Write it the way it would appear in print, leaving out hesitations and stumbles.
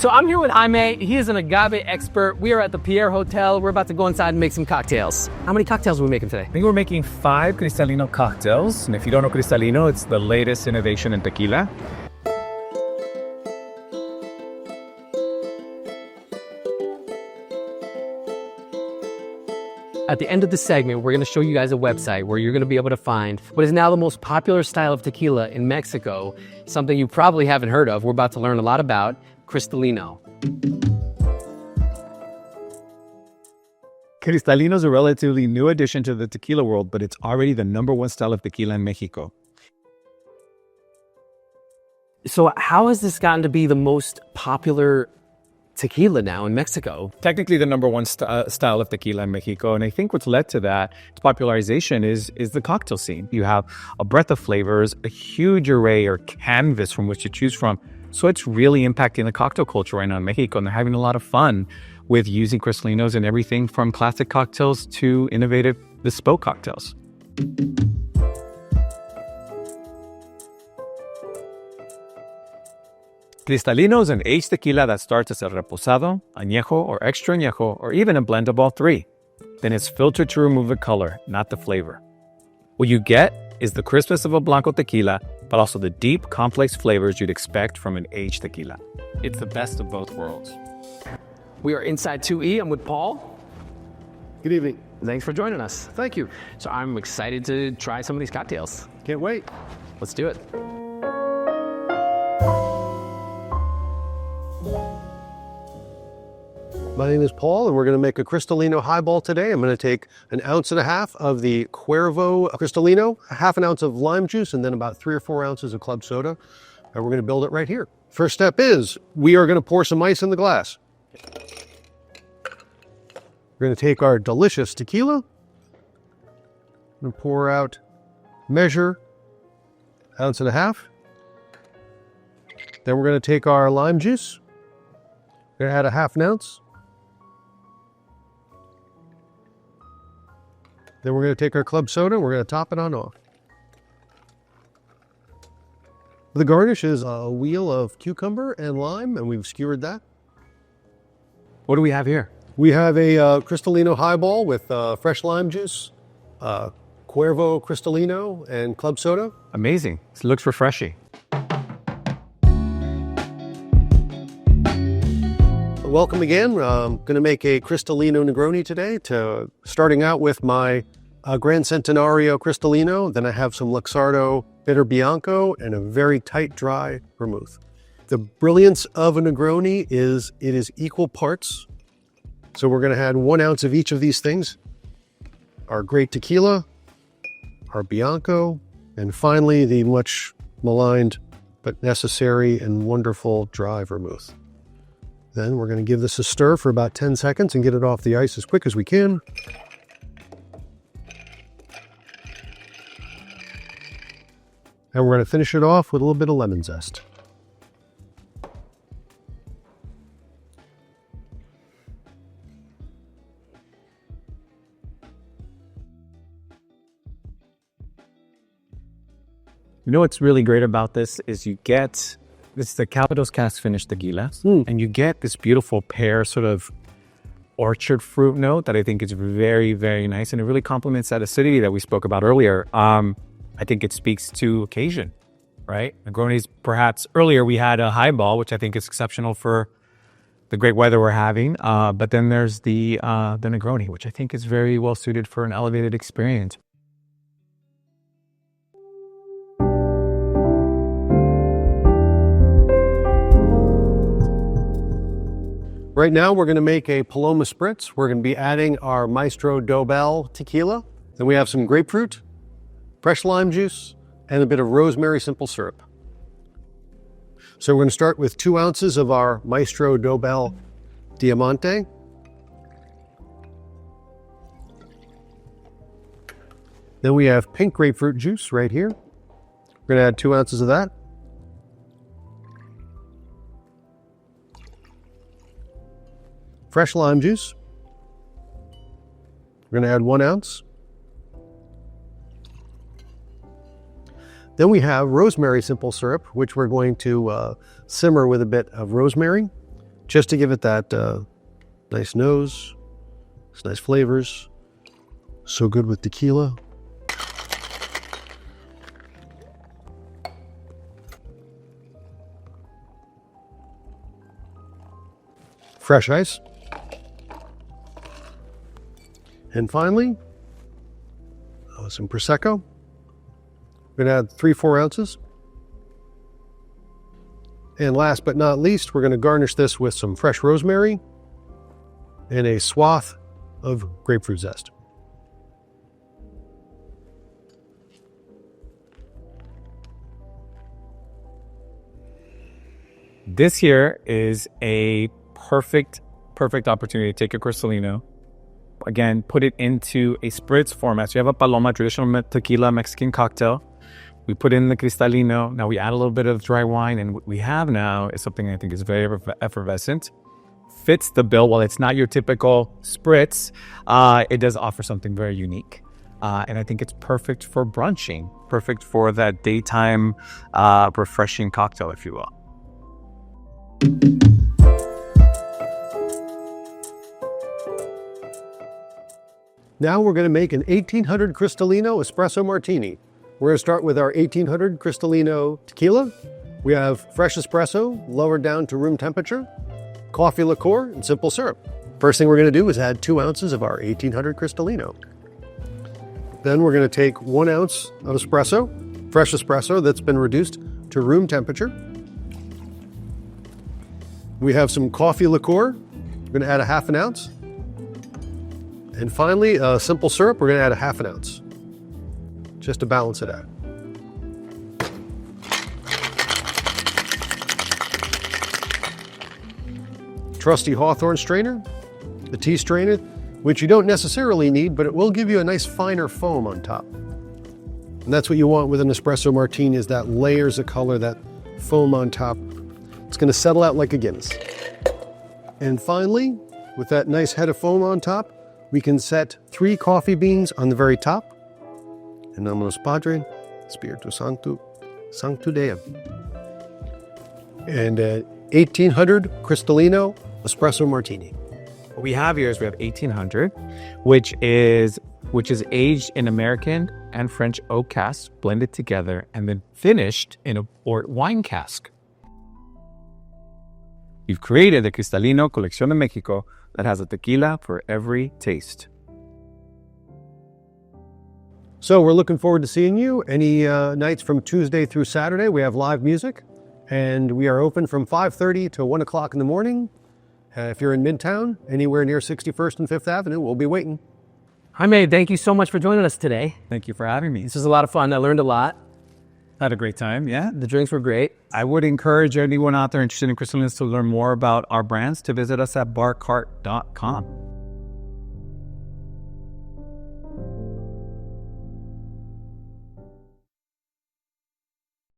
So I'm here with Jaime. He is an agave expert. We are at the Pierre Hotel. We're about to go inside and make some cocktails. How many cocktails are we making today? I think we're making 5 Cristalino cocktails. And if you don't know Cristalino, it's the latest innovation in tequila. At the end of the segment, we're going to show you guys a website where you're going to be able to find what is now the most popular style of tequila in Mexico, something you probably haven't heard of. We're about to learn a lot about Cristalino. Cristalino is a relatively new addition to the tequila world, but it's already the #1 style of tequila in Mexico. So how has this gotten to be the most popular tequila now in Mexico? Technically the #1 style of tequila in Mexico, and I think what's led to that, its popularization, is the cocktail scene. You have a breadth of flavors, a huge array or canvas from which to choose from. So it's really impacting the cocktail culture right now in Mexico, and they're having a lot of fun with using Cristalinos in everything from classic cocktails to innovative bespoke cocktails. Cristalino is an aged tequila that starts as a reposado, añejo, or extra añejo, or even a blend of all three. Then it's filtered to remove the color, not the flavor. What you get is the crispness of a Blanco tequila, but also the deep, complex flavors you'd expect from an aged tequila. It's the best of both worlds. We are inside 2E. I'm with Paul. Good evening. Thanks for joining us. Thank you. So I'm excited to try some of these cocktails. Can't wait. Let's do it. My name is Paul, and we're going to make a Cristalino highball today. I'm going to take 1.5 ounces of the Cuervo Cristalino, 1/2 ounce of lime juice, and then about 3 or 4 ounces of club soda. And we're going to build it right here. First step is we are going to pour some ice in the glass. We're going to take our delicious tequila and pour out, measure 1.5 ounces. Then we're going to take our lime juice. We're going to add 1/2 ounce. Then we're going to take our club soda and we're going to top it on off. The garnish is a wheel of cucumber and lime, and we've skewered that. What do we have here? We have a Cristalino highball with fresh lime juice, Cuervo Cristalino, and club soda. Amazing. It looks refreshing. Welcome again. I'm going to make a Cristalino Negroni today, starting out with my Gran Centenario Cristalino. Then I have some Luxardo Bitter Bianco and a very tight, dry vermouth. The brilliance of a Negroni is it is equal parts. So we're going to add 1 ounce of each of these things. Our great tequila, our Bianco, and finally the much maligned but necessary and wonderful dry vermouth. Then we're going to give this a stir for about 10 seconds and get it off the ice as quick as we can. And we're going to finish it off with a little bit of lemon zest. You know what's really great about this is you get, this is the Calvados cask finished tequila, and you get this beautiful pear sort of orchard fruit note that I think is very, very nice, and it really complements that acidity that we spoke about earlier. I think it speaks to occasion, right? Negronis, perhaps earlier we had a highball, which I think is exceptional for the great weather we're having, but then there's the Negroni, which I think is very well suited for an elevated experience. Right now, we're going to make a Paloma Spritz. We're going to be adding our Maestro Dobel tequila. Then we have some grapefruit, fresh lime juice, and a bit of rosemary simple syrup. So we're going to start with 2 ounces of our Maestro Dobel Diamante. Then we have pink grapefruit juice right here. We're going to add 2 ounces of that. Fresh lime juice. We're going to add 1 ounce. Then we have rosemary simple syrup, which we're going to simmer with a bit of rosemary. just to give it that nice nose, nice flavors. So good with tequila. Fresh ice. And finally, some Prosecco. We're going to add 3-4 ounces. And last but not least, we're going to garnish this with some fresh rosemary and a swath of grapefruit zest. This here is a perfect opportunity to take a Cristalino. Again, put it into a spritz format. So you have a Paloma, traditional tequila Mexican cocktail. We put in the Cristalino. Now we add a little bit of dry wine, and what we have now is something I think is very effervescent. Fits the bill. While it's not your typical spritz, it does offer something very unique. And I think it's perfect for brunching, perfect for that daytime refreshing cocktail, if you will. Now we're going to make an 1800 Cristalino espresso martini. We're going to start with our 1800 Cristalino tequila. We have fresh espresso lowered down to room temperature, coffee liqueur, and simple syrup. First thing we're going to do is add 2 ounces of our 1800 Cristalino. Then we're going to take 1 ounce of espresso, fresh espresso that's been reduced to room temperature. We have some coffee liqueur. We're going to add a 1/2 ounce. And finally, simple syrup, we're going to add a 1/2 ounce, just to balance it out. Trusty Hawthorne strainer, the tea strainer, which you don't necessarily need, but it will give you a nice finer foam on top. And that's what you want with an espresso martini, is that layers of color, that foam on top. It's going to settle out like a Guinness. And finally, with that nice head of foam on top, we can set 3 coffee beans on the very top. In nomine Patri, Spiritus Sancto Deum. And 1800 Cristalino espresso martini. What we have here is we have 1800, which is aged in American and French oak casks, blended together, and then finished in a port wine cask. You've created the Cristalino Colección de México that has a tequila for every taste. So we're looking forward to seeing you any nights from Tuesday through Saturday. We have live music, and we are open from 5:30 to 1 o'clock in the morning. If you're in Midtown, anywhere near 61st and 5th Avenue, we'll be waiting. Jaime, thank you so much for joining us today. Thank you for having me. This was a lot of fun. I learned a lot. Had a great time, yeah. The drinks were great. I would encourage anyone out there interested in Crystalinos to learn more about our brands to visit us at barcart.com.